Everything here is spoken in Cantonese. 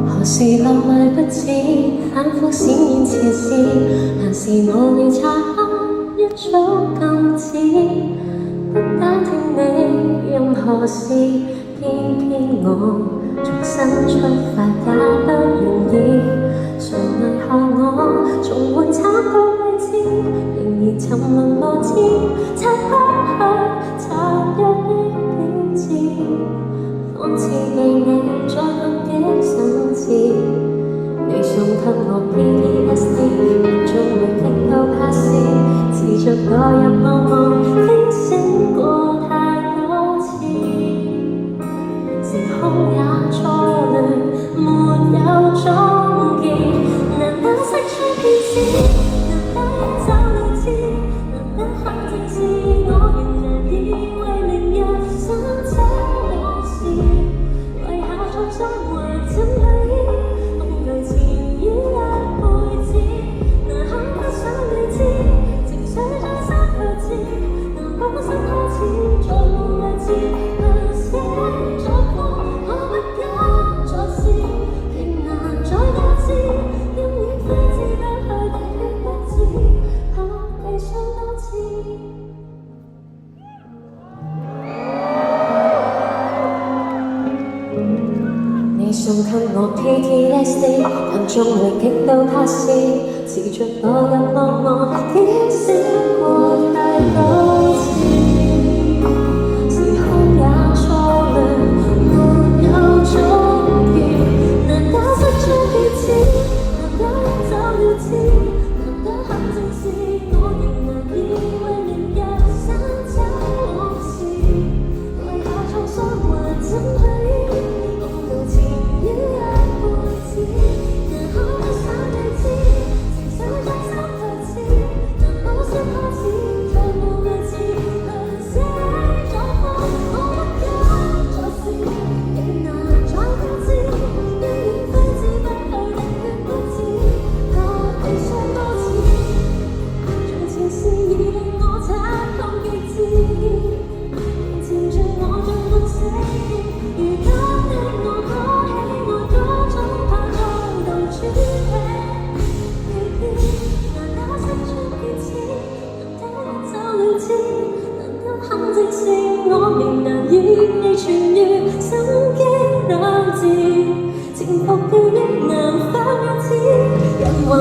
何時落淚不止，反覆閃現前事，還是無聊漆黑一早禁止，不打聽你任何事，偏偏我重新出發也不容易。誰為何我重換慘過位置，仍然沉淪落知，擦不去殘忍的標誌，仿似被你再問幾十次。你送給我 PTSD， 嚴重回擊到怕事，持續墮入茫茫驚醒過太多次，時空也錯亂，沒有終結。難得釋出片子，難得找了知，難得肯正視我，仍難以為明日想這往事，為下錯生活怎去醫？恐懼纏繞一輩子，難堪不想你知，情緒再三後置，難保心開始再無位置，能寫作過，我不敢再試，仍難再多知，因遠非知不去的血不止，可悲傷多次。你送給我 PTSD， 但終會極度怕事，持續墮入茫茫驚醒過太多次，時空也錯亂，沒有終結。難得釋出片子，難得一走了之，難得肯正視我，仍難以為明日想找往事，為下創傷還怎去醫？恐懼纏繞一輩子，難堪不想你知，情緒再三後置，難保心開始再無位置，能寫作過，我不敢再試，仍難再多知，因遠非知不去的血不止，可悲傷多次。從前事已令我慘痛極致，纏着我像沒死，如今的我可喜愛多種怕再度轉變。難得釋出片子，難得一走了之，難得肯正視我，仍難以你痊癒，心驚膽戰，潛伏掉亦難翻一次，人還